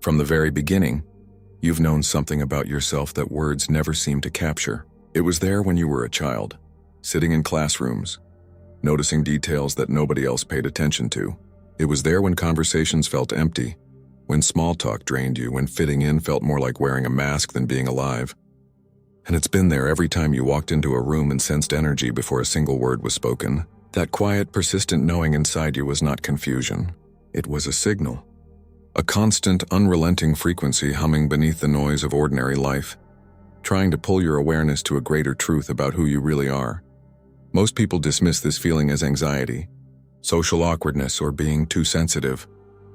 From the very beginning, you've known something about yourself that words never seem to capture. It was there when you were a child, sitting in classrooms, noticing details that nobody else paid attention to. It was there when conversations felt empty, when small talk drained you, when fitting in felt more like wearing a mask than being alive. And it's been there every time you walked into a room and sensed energy before a single word was spoken. That quiet, persistent knowing inside you was not confusion. It was a signal. A constant, unrelenting frequency humming beneath the noise of ordinary life, trying to pull your awareness to a greater truth about who you really are. Most people dismiss this feeling as anxiety, social awkwardness, or being too sensitive.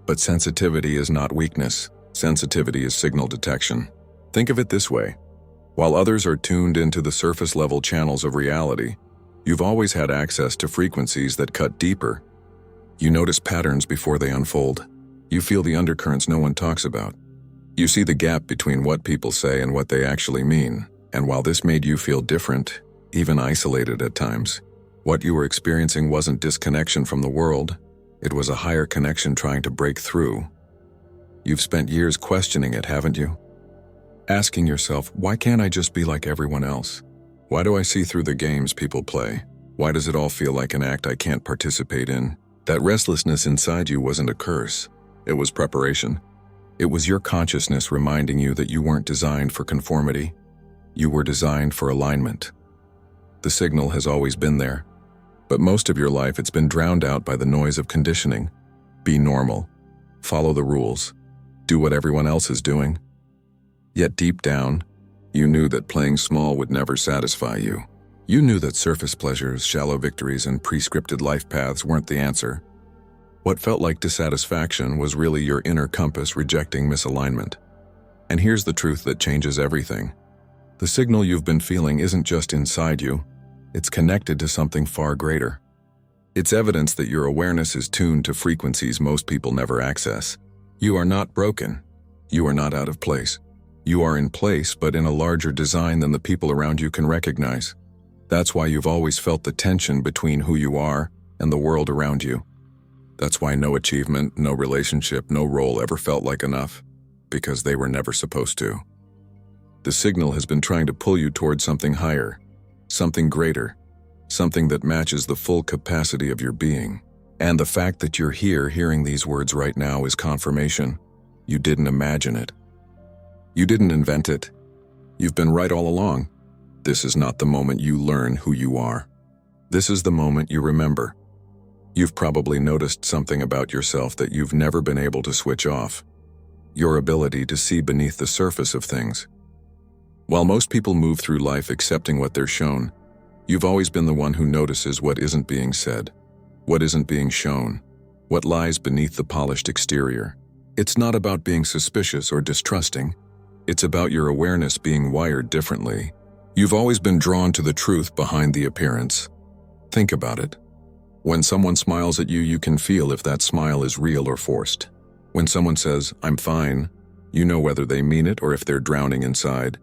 But sensitivity is not weakness. Sensitivity is signal detection. Think of it this way. While others are tuned into the surface-level channels of reality, you've always had access to frequencies that cut deeper. You notice patterns before they unfold. You feel the undercurrents no one talks about. You see the gap between what people say and what they actually mean. And while this made you feel different, even isolated at times, what you were experiencing wasn't disconnection from the world. It was a higher connection trying to break through. You've spent years questioning it, haven't you? Asking yourself, why can't I just be like everyone else? Why do I see through the games people play? Why does it all feel like an act I can't participate in? That restlessness inside you wasn't a curse. It was preparation. It was your consciousness reminding you that you weren't designed for conformity. You were designed for alignment. The signal has always been there. But most of your life it's been drowned out by the noise of conditioning. Be normal. Follow the rules. Do what everyone else is doing. Yet deep down, you knew that playing small would never satisfy you. You knew that surface pleasures, shallow victories, and prescripted life paths weren't the answer. What felt like dissatisfaction was really your inner compass rejecting misalignment. And here's the truth that changes everything. The signal you've been feeling isn't just inside you. It's connected to something far greater. It's evidence that your awareness is tuned to frequencies most people never access. You are not broken. You are not out of place. You are in place, but in a larger design than the people around you can recognize. That's why you've always felt the tension between who you are and the world around you. That's why no achievement, no relationship, no role ever felt like enough, because they were never supposed to. The signal has been trying to pull you towards something higher, something greater, something that matches the full capacity of your being. And the fact that you're here hearing these words right now is confirmation. You didn't imagine it. You didn't invent it. You've been right all along. This is not the moment you learn who you are. This is the moment you remember. You've probably noticed something about yourself that you've never been able to switch off. Your ability to see beneath the surface of things. While most people move through life accepting what they're shown, you've always been the one who notices what isn't being said, what isn't being shown, what lies beneath the polished exterior. It's not about being suspicious or distrusting. It's about your awareness being wired differently. You've always been drawn to the truth behind the appearance. Think about it. When someone smiles at you, you can feel if that smile is real or forced. When someone says, "I'm fine," you know whether they mean it or if they're drowning inside.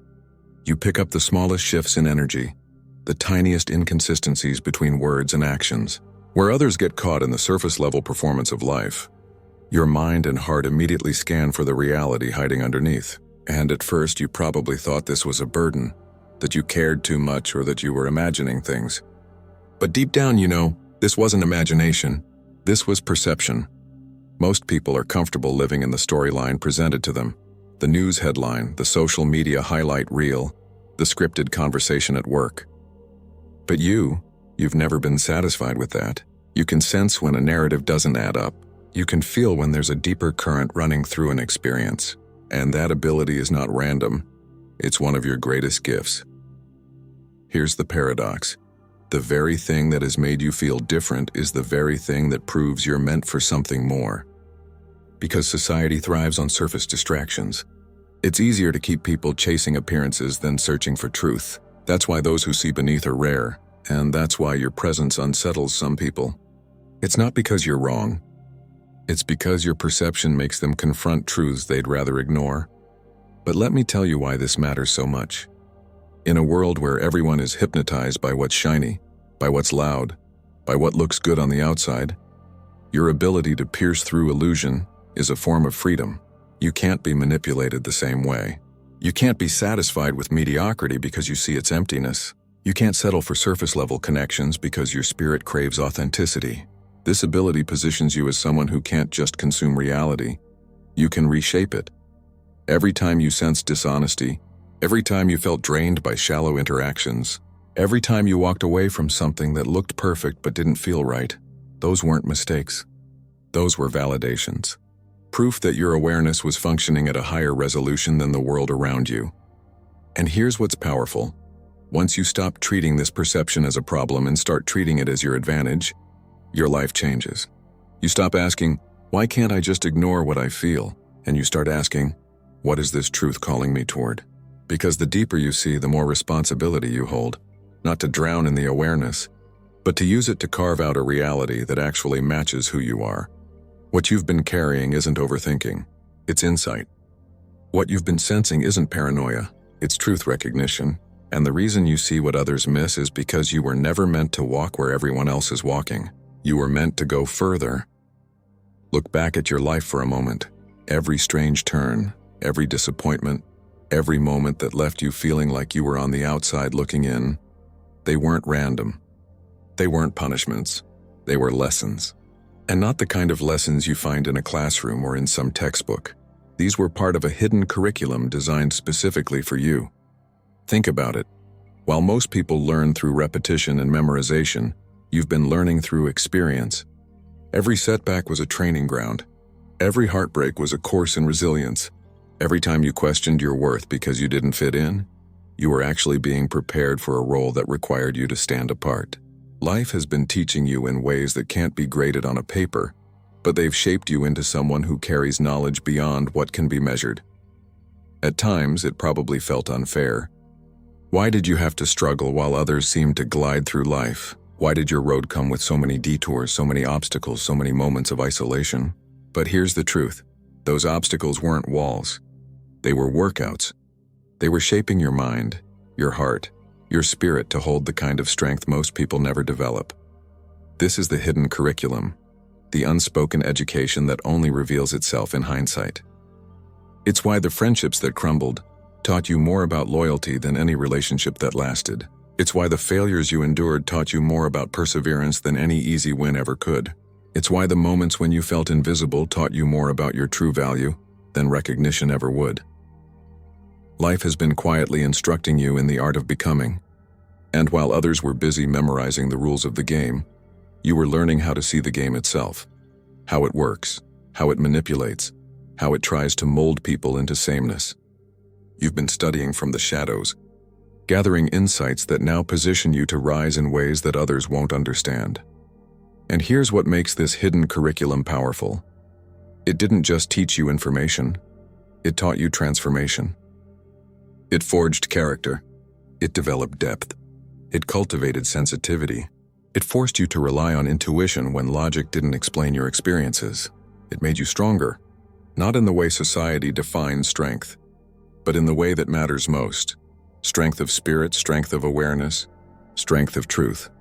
You pick up the smallest shifts in energy, the tiniest inconsistencies between words and actions. Where others get caught in the surface-level performance of life, your mind and heart immediately scan for the reality hiding underneath. And at first you probably thought this was a burden, that you cared too much or that you were imagining things. But deep down, you know, this wasn't imagination. This was perception. Most people are comfortable living in the storyline presented to them. The news headline, the social media highlight reel, the scripted conversation at work. But you've never been satisfied with that. You can sense when a narrative doesn't add up. You can feel when there's a deeper current running through an experience. And that ability is not random. It's one of your greatest gifts. Here's the paradox. The very thing that has made you feel different is the very thing that proves you're meant for something more. Because society thrives on surface distractions, it's easier to keep people chasing appearances than searching for truth. That's why those who see beneath are rare, and that's why your presence unsettles some people. It's not because you're wrong. It's because your perception makes them confront truths they'd rather ignore. But let me tell you why this matters so much. In a world where everyone is hypnotized by what's shiny, by what's loud, by what looks good on the outside, your ability to pierce through illusion is a form of freedom. You can't be manipulated the same way. You can't be satisfied with mediocrity because you see its emptiness. You can't settle for surface-level connections because your spirit craves authenticity. This ability positions you as someone who can't just consume reality. You can reshape it. Every time you sensed dishonesty, every time you felt drained by shallow interactions, every time you walked away from something that looked perfect but didn't feel right, those weren't mistakes. Those were validations. Proof that your awareness was functioning at a higher resolution than the world around you. And here's what's powerful. Once you stop treating this perception as a problem and start treating it as your advantage, your life changes. You stop asking, why can't I just ignore what I feel? And you start asking, what is this truth calling me toward? Because the deeper you see, the more responsibility you hold, not to drown in the awareness, but to use it to carve out a reality that actually matches who you are. What you've been carrying isn't overthinking, it's insight. What you've been sensing isn't paranoia, it's truth recognition. And the reason you see what others miss is because you were never meant to walk where everyone else is walking. You were meant to go further. Look back at your life for a moment. Every strange turn, every disappointment, every moment that left you feeling like you were on the outside looking in, they weren't random. They weren't punishments. They were lessons. And not the kind of lessons you find in a classroom or in some textbook. These were part of a hidden curriculum designed specifically for you. Think about it. While most people learn through repetition and memorization, you've been learning through experience. Every setback was a training ground. Every heartbreak was a course in resilience. Every time you questioned your worth because you didn't fit in, you were actually being prepared for a role that required you to stand apart. Life has been teaching you in ways that can't be graded on a paper, but they've shaped you into someone who carries knowledge beyond what can be measured. At times, it probably felt unfair. Why did you have to struggle while others seemed to glide through life? Why did your road come with so many detours, so many obstacles, so many moments of isolation? But here's the truth. Those obstacles weren't walls. They were workouts. They were shaping your mind, your heart, your spirit to hold the kind of strength most people never develop. This is the hidden curriculum, the unspoken education that only reveals itself in hindsight. It's why the friendships that crumbled taught you more about loyalty than any relationship that lasted. It's why the failures you endured taught you more about perseverance than any easy win ever could. It's why the moments when you felt invisible taught you more about your true value than recognition ever would. Life has been quietly instructing you in the art of becoming. And while others were busy memorizing the rules of the game, you were learning how to see the game itself, how it works, how it manipulates, how it tries to mold people into sameness. You've been studying from the shadows, gathering insights that now position you to rise in ways that others won't understand. And here's what makes this hidden curriculum powerful. It didn't just teach you information, it taught you transformation. It forged character, it developed depth, it cultivated sensitivity. It forced you to rely on intuition when logic didn't explain your experiences. It made you stronger, not in the way society defines strength, but in the way that matters most. Strength of spirit, strength of awareness, strength of truth.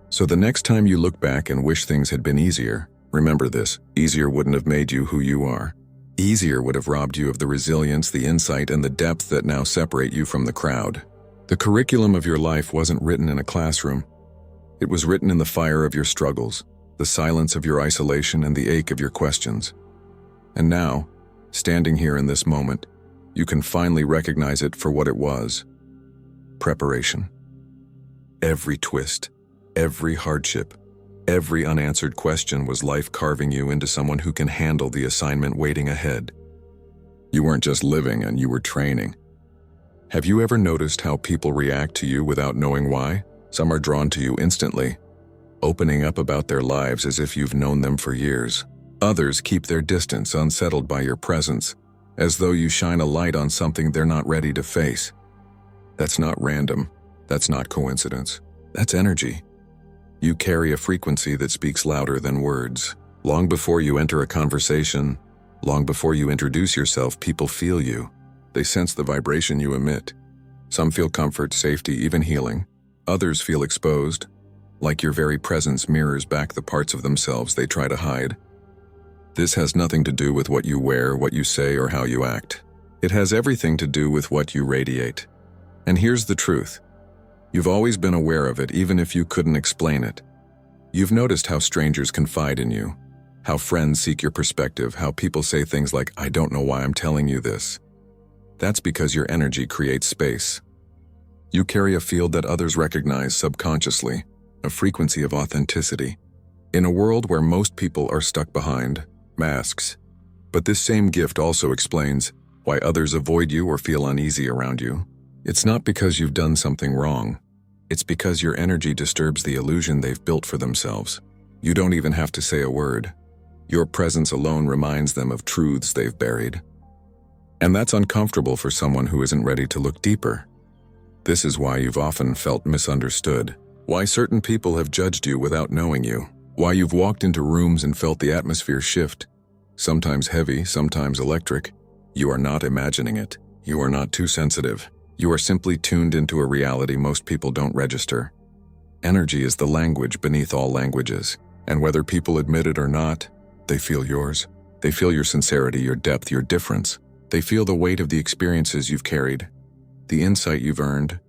So the next time you look back and wish things had been easier, remember this: easier wouldn't have made you who you are. Easier would have robbed you of the resilience, the insight, and the depth that now separate you from the crowd. The curriculum of your life wasn't written in a classroom. It was written in the fire of your struggles, the silence of your isolation, and the ache of your questions. And now, standing here in this moment, you can finally recognize it for what it was: preparation. Every twist, every hardship, every unanswered question was life carving you into someone who can handle the assignment waiting ahead. You weren't just living, and you were training. Have you ever noticed how people react to you without knowing why? Some are drawn to you instantly, opening up about their lives as if you've known them for years. Others keep their distance, unsettled by your presence, as though you shine a light on something they're not ready to face. That's not random. That's not coincidence. That's energy. You carry a frequency that speaks louder than words. Long before you enter a conversation, long before you introduce yourself, people feel you. They sense the vibration you emit. Some feel comfort, safety, even healing. Others feel exposed, like your very presence mirrors back the parts of themselves they try to hide. This has nothing to do with what you wear, what you say, or how you act. It has everything to do with what you radiate. And here's the truth. You've always been aware of it, even if you couldn't explain it. You've noticed how strangers confide in you, how friends seek your perspective, how people say things like, "I don't know why I'm telling you this." That's because your energy creates space. You carry a field that others recognize subconsciously, a frequency of authenticity. In a world where most people are stuck behind masks. But this same gift also explains why others avoid you or feel uneasy around you. It's not because you've done something wrong. It's because your energy disturbs the illusion they've built for themselves. You don't even have to say a word. Your presence alone reminds them of truths they've buried. And that's uncomfortable for someone who isn't ready to look deeper. This is why you've often felt misunderstood, why certain people have judged you without knowing you, why you've walked into rooms and felt the atmosphere shift, sometimes heavy, sometimes electric. You are not imagining it. You are not too sensitive. You are simply tuned into a reality most people don't register. Energy is the language beneath all languages, and whether people admit it or not, they feel yours. They feel your sincerity, your depth, your difference. They feel the weight of the experiences you've carried, the insight you've earned,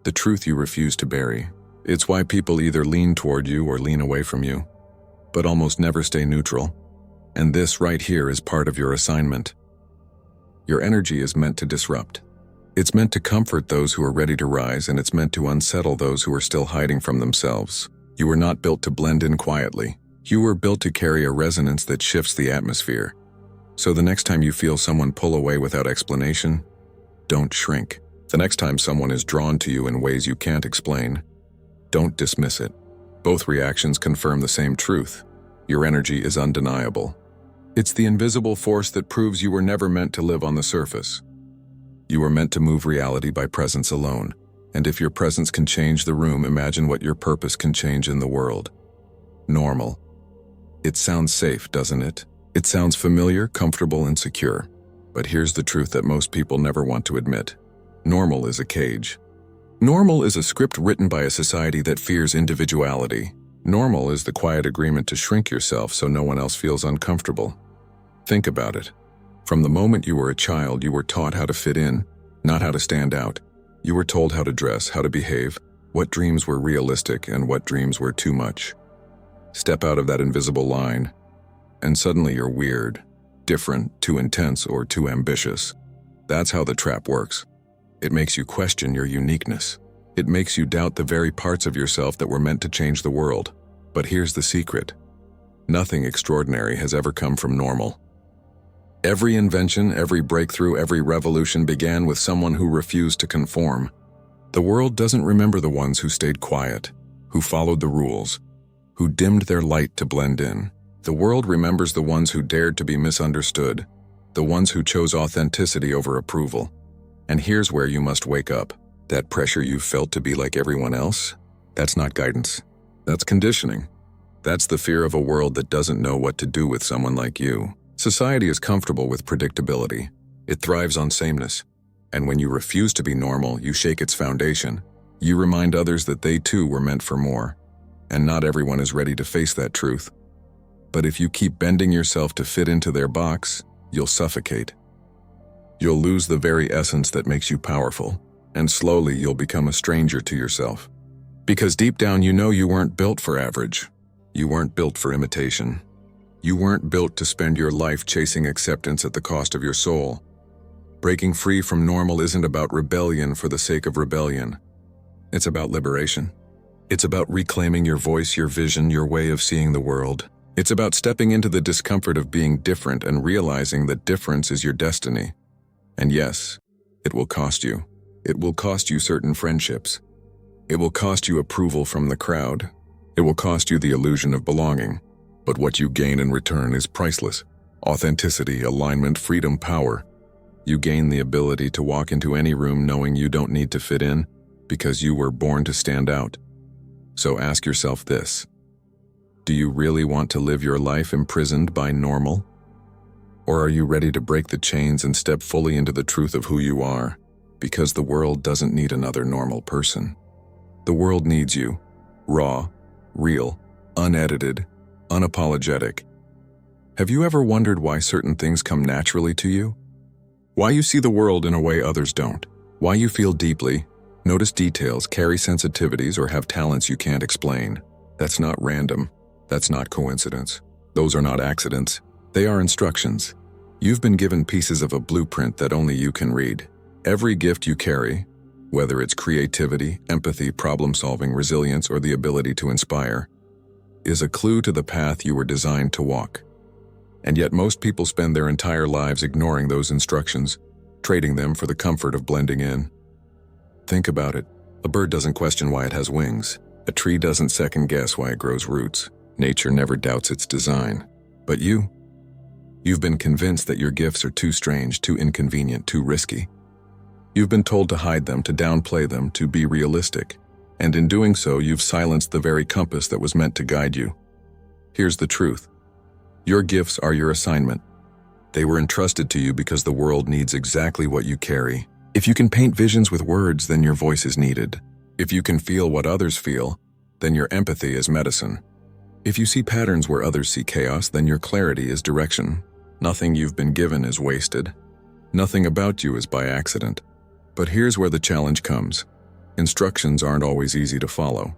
the truth you refuse to bury. It's why people either lean toward you or lean away from you, but almost never stay neutral. And this right here is part of your assignment. Your energy is meant to disrupt. It's meant to comfort those who are ready to rise, and it's meant to unsettle those who are still hiding from themselves. You were not built to blend in quietly. You were built to carry a resonance that shifts the atmosphere. So the next time you feel someone pull away without explanation, don't shrink. The next time someone is drawn to you in ways you can't explain, don't dismiss it. Both reactions confirm the same truth. Your energy is undeniable. It's the invisible force that proves you were never meant to live on the surface. You were meant to move reality by presence alone. And if your presence can change the room, imagine what your purpose can change in the world. Normal. It sounds safe, doesn't it? It sounds familiar, comfortable, and secure. But here's the truth that most people never want to admit. Normal is a cage. Normal is a script written by a society that fears individuality. Normal is the quiet agreement to shrink yourself so no one else feels uncomfortable. Think about it. From the moment you were a child, you were taught how to fit in, not how to stand out. You were told how to dress, how to behave, what dreams were realistic and what dreams were too much. Step out of that invisible line, and suddenly you're weird, different, too intense, or too ambitious. That's how the trap works. It makes you question your uniqueness. It makes you doubt the very parts of yourself that were meant to change the world. But here's the secret. Nothing extraordinary has ever come from normal. Every invention, every breakthrough, every revolution began with someone who refused to conform. The world doesn't remember the ones who stayed quiet, who followed the rules, who dimmed their light to blend in. The world remembers the ones who dared to be misunderstood, the ones who chose authenticity over approval. And here's where you must wake up. That pressure you felt to be like everyone else, that's not guidance. That's conditioning. That's the fear of a world that doesn't know what to do with someone like you. Society is comfortable with predictability. It thrives on sameness. And when you refuse to be normal, you shake its foundation. You remind others that they too were meant for more. And not everyone is ready to face that truth. But if you keep bending yourself to fit into their box, you'll suffocate. You'll lose the very essence that makes you powerful. And slowly you'll become a stranger to yourself. Because deep down you know you weren't built for average. You weren't built for imitation. You weren't built to spend your life chasing acceptance at the cost of your soul. Breaking free from normal isn't about rebellion for the sake of rebellion. It's about liberation. It's about reclaiming your voice, your vision, your way of seeing the world. It's about stepping into the discomfort of being different and realizing that difference is your destiny. And yes, it will cost you. It will cost you certain friendships. It will cost you approval from the crowd. It will cost you the illusion of belonging. But what you gain in return is priceless. Authenticity, alignment, freedom, power. You gain the ability to walk into any room knowing you don't need to fit in because you were born to stand out. So ask yourself this. Do you really want to live your life imprisoned by normal? Or are you ready to break the chains and step fully into the truth of who you are? Because the world doesn't need another normal person. The world needs you. Raw, real, unedited, unapologetic. Have you ever wondered why certain things come naturally to you? Why you see the world in a way others don't? Why you feel deeply, notice details, carry sensitivities, or have talents you can't explain? That's not random. That's not coincidence. Those are not accidents. They are instructions. You've been given pieces of a blueprint that only you can read. Every gift you carry, whether it's creativity, empathy, problem-solving, resilience, or the ability to inspire, is a clue to the path you were designed to walk. And yet most people spend their entire lives ignoring those instructions, trading them for the comfort of blending in. Think about it. A bird doesn't question why it has wings. A tree doesn't second-guess why it grows roots. Nature never doubts its design. But you've been convinced that your gifts are too strange, too inconvenient, too risky. You've been told to hide them, to downplay them, to be realistic. And in doing so, you've silenced the very compass that was meant to guide you. Here's the truth. Your gifts are your assignment. They were entrusted to you because the world needs exactly what you carry. If you can paint visions with words, then your voice is needed. If you can feel what others feel, then your empathy is medicine. If you see patterns where others see chaos, then your clarity is direction. Nothing you've been given is wasted. Nothing about you is by accident. But here's where the challenge comes. Instructions aren't always easy to follow.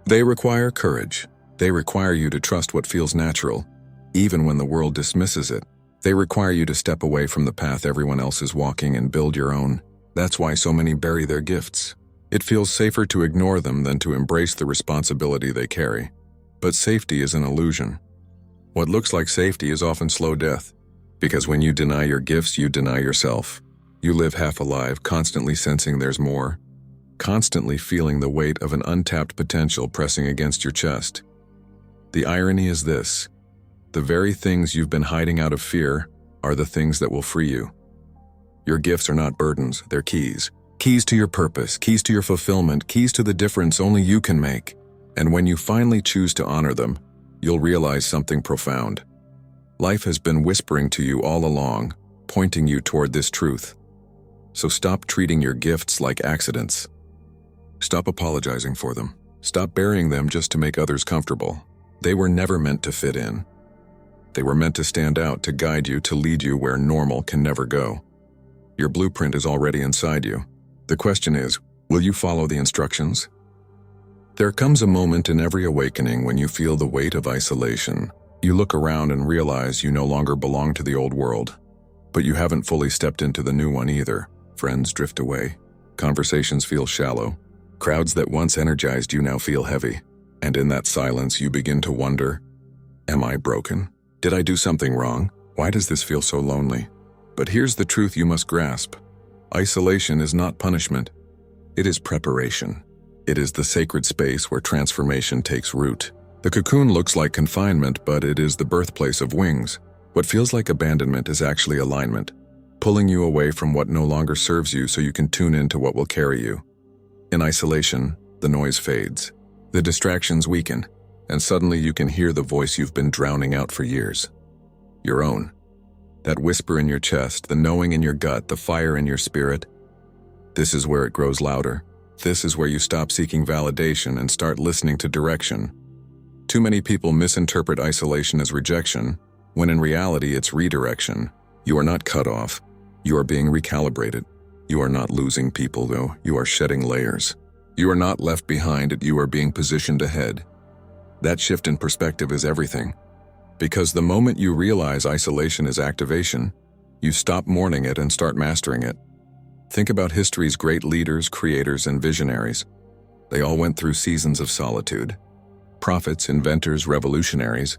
They require courage. They require you to trust what feels natural, even when the world dismisses it. They require you to step away from the path everyone else is walking and build your own. That's why so many bury their gifts. It feels safer to ignore them than to embrace the responsibility they carry. But safety is an illusion. What looks like safety is often slow death, because when you deny your gifts, you deny yourself. You live half alive, constantly sensing there's more, constantly feeling the weight of an untapped potential pressing against your chest. The irony is this: the very things you've been hiding out of fear are the things that will free you. Your gifts are not burdens, they're keys. Keys to your purpose, keys to your fulfillment, keys to the difference only you can make. And when you finally choose to honor them, you'll realize something profound. Life has been whispering to you all along, pointing you toward this truth. So stop treating your gifts like accidents. Stop apologizing for them. Stop burying them just to make others comfortable. They were never meant to fit in. They were meant to stand out, to guide you, to lead you where normal can never go. Your blueprint is already inside you. The question is, will you follow the instructions? There comes a moment in every awakening when you feel the weight of isolation. You look around and realize you no longer belong to the old world. But you haven't fully stepped into the new one either. Friends drift away. Conversations feel shallow. Crowds that once energized you now feel heavy. And in that silence, you begin to wonder, am I broken? Did I do something wrong? Why does this feel so lonely? But here's the truth you must grasp. Isolation is not punishment. It is preparation. It is the sacred space where transformation takes root. The cocoon looks like confinement, but it is the birthplace of wings. What feels like abandonment is actually alignment, pulling you away from what no longer serves you so you can tune into what will carry you. In isolation, the noise fades. The distractions weaken, and suddenly you can hear the voice you've been drowning out for years. Your own. That whisper in your chest, the knowing in your gut, the fire in your spirit. This is where it grows louder. This is where you stop seeking validation and start listening to direction. Too many people misinterpret isolation as rejection, when in reality it's redirection. You are not cut off. You are being recalibrated. You are not losing people, though. You are shedding layers. You are not left behind, you are being positioned ahead. That shift in perspective is everything. Because the moment you realize isolation is activation, you stop mourning it and start mastering it. Think about history's great leaders, creators, and visionaries. They all went through seasons of solitude. Prophets, inventors, revolutionaries.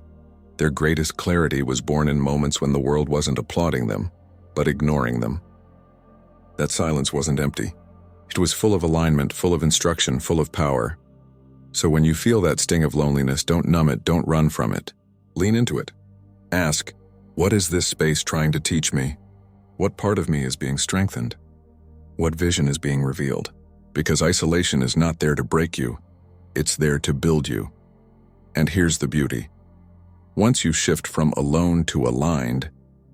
Their greatest clarity was born in moments when the world wasn't applauding them, but ignoring them. That silence wasn't empty. It was full of alignment, full of instruction, full of power. So when you feel that sting of loneliness, don't numb it, don't run from it. Lean into it. Ask, what is this space trying to teach me? What part of me is being strengthened? What vision is being revealed? Because isolation is not there to break you. It's there to build you. And here's the beauty. Once you shift from alone to aligned,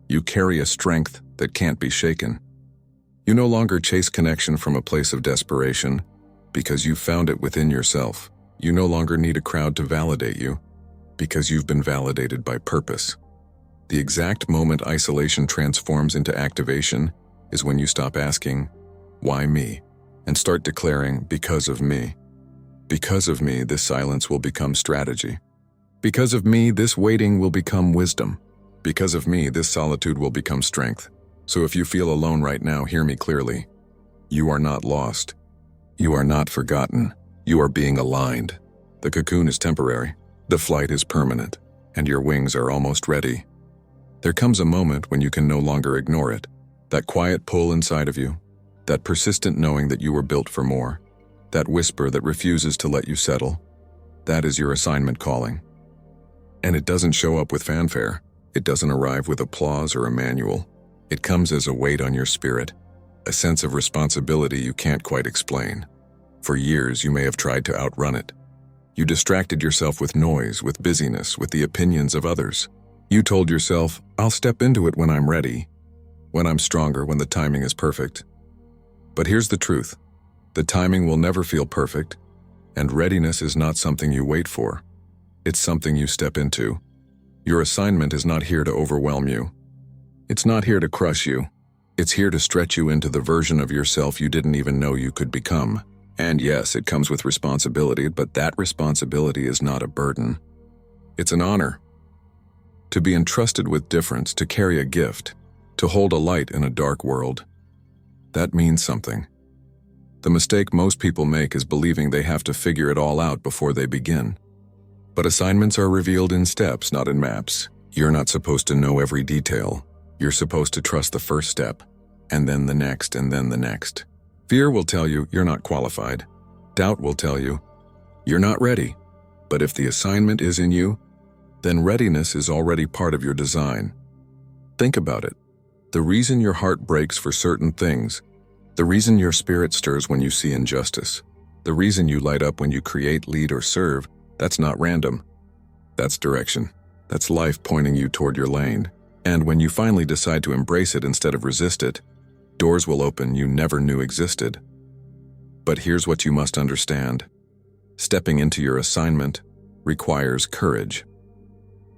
you carry a strength that can't be shaken. You no longer chase connection from a place of desperation, because you found it within yourself. You no longer need a crowd to validate you, because you've been validated by purpose. The exact moment isolation transforms into activation is when you stop asking, "Why me?" and start declaring, "Because of me." Because of me, this silence will become strategy. Because of me, this waiting will become wisdom. Because of me, this solitude will become strength. So if you feel alone right now, hear me clearly. You are not lost. You are not forgotten. You are being aligned. The cocoon is temporary. The flight is permanent. And your wings are almost ready. There comes a moment when you can no longer ignore it. That quiet pull inside of you. That persistent knowing that you were built for more. That whisper that refuses to let you settle. That is your assignment calling. And it doesn't show up with fanfare. It doesn't arrive with applause or a manual. It comes as a weight on your spirit, a sense of responsibility you can't quite explain. For years, you may have tried to outrun it. You distracted yourself with noise, with busyness, with the opinions of others. You told yourself, "I'll step into it when I'm ready, when I'm stronger, when the timing is perfect." But here's the truth. The timing will never feel perfect, and readiness is not something you wait for. It's something you step into. Your assignment is not here to overwhelm you. It's not here to crush you. It's here to stretch you into the version of yourself you didn't even know you could become. And yes, it comes with responsibility, but that responsibility is not a burden. It's an honor. To be entrusted with difference, to carry a gift, to hold a light in a dark world. That means something. The mistake most people make is believing they have to figure it all out before they begin. But assignments are revealed in steps, not in maps. You're not supposed to know every detail. You're supposed to trust the first step, and then the next, and then the next. Fear will tell you you're not qualified. Doubt will tell you you're not ready. But if the assignment is in you, then readiness is already part of your design. Think about it. The reason your heart breaks for certain things, the reason your spirit stirs when you see injustice, the reason you light up when you create, lead, or serve, that's not random. That's direction. That's life pointing you toward your lane. And when you finally decide to embrace it instead of resist it, doors will open you never knew existed. But here's what you must understand. Stepping into your assignment requires courage.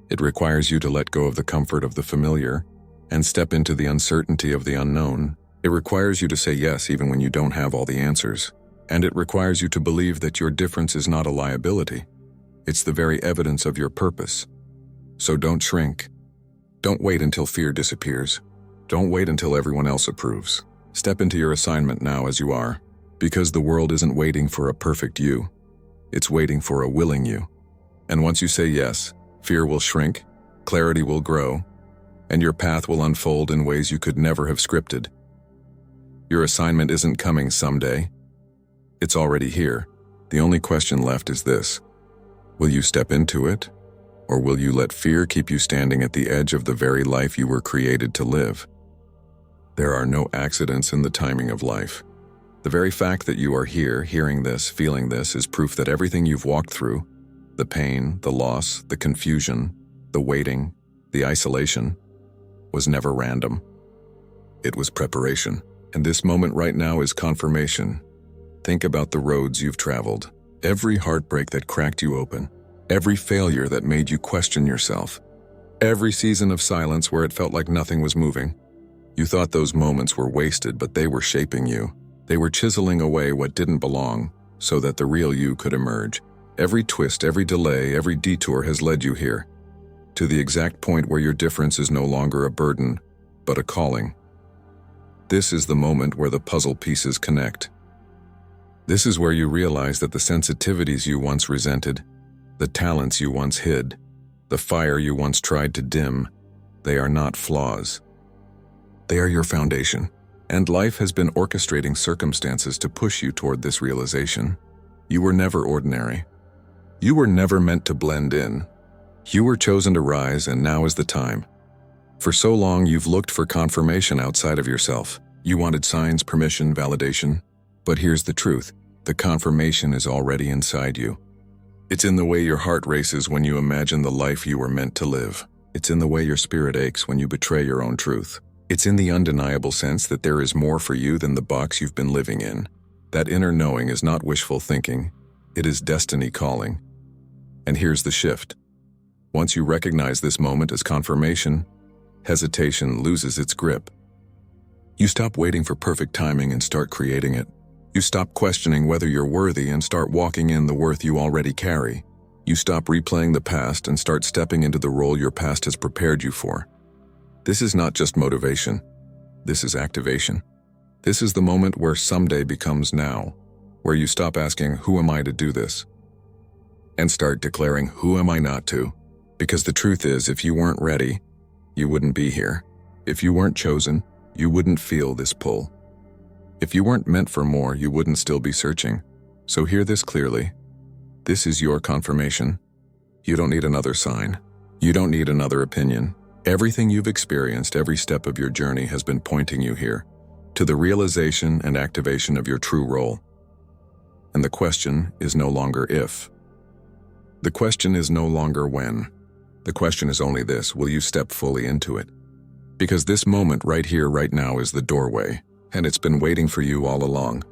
It requires you to let go of the comfort of the familiar and step into the uncertainty of the unknown. It requires you to say yes even when you don't have all the answers. And it requires you to believe that your difference is not a liability. It's the very evidence of your purpose. So don't shrink. Don't wait until fear disappears. Don't wait until everyone else approves. Step into your assignment now as you are, because the world isn't waiting for a perfect you. It's waiting for a willing you. And once you say yes, fear will shrink, clarity will grow, and your path will unfold in ways you could never have scripted. Your assignment isn't coming someday. It's already here. The only question left is this. Will you step into it? Or will you let fear keep you standing at the edge of the very life you were created to live? There are no accidents in the timing of life. The very fact that you are here, hearing this, feeling this, is proof that everything you've walked through, the pain, the loss, the confusion, the waiting, the isolation, was never random. It was preparation. And this moment right now is confirmation. Think about the roads you've traveled, every heartbreak that cracked you open, every failure that made you question yourself, every season of silence where it felt like nothing was moving. You thought those moments were wasted, but they were shaping you. They were chiseling away what didn't belong so that the real you could emerge. Every twist, every delay, every detour has led you here, to the exact point where your difference is no longer a burden, but a calling. This is the moment where the puzzle pieces connect. This is where you realize that the sensitivities you once resented, the talents you once hid, the fire you once tried to dim, they are not flaws. They are your foundation. And life has been orchestrating circumstances to push you toward this realization. You were never ordinary. You were never meant to blend in. You were chosen to rise, and now is the time. For so long, you've looked for confirmation outside of yourself. You wanted signs, permission, validation. But here's the truth. The confirmation is already inside you. It's in the way your heart races when you imagine the life you were meant to live. It's in the way your spirit aches when you betray your own truth. It's in the undeniable sense that there is more for you than the box you've been living in. That inner knowing is not wishful thinking. It is destiny calling. And here's the shift. Once you recognize this moment as confirmation, hesitation loses its grip. You stop waiting for perfect timing and start creating it. You stop questioning whether you're worthy and start walking in the worth you already carry. You stop replaying the past and start stepping into the role your past has prepared you for. This is not just motivation. This is activation. This is the moment where someday becomes now, where you stop asking, "Who am I to do this?" and start declaring, "Who am I not to?" Because the truth is, if you weren't ready, you wouldn't be here. If you weren't chosen, you wouldn't feel this pull. If you weren't meant for more, you wouldn't still be searching. So hear this clearly. This is your confirmation. You don't need another sign. You don't need another opinion. Everything you've experienced, every step of your journey has been pointing you here, to the realization and activation of your true role. And the question is no longer if. The question is no longer when. The question is only this: will you step fully into it? Because this moment right here, right now is the doorway, and it's been waiting for you all along.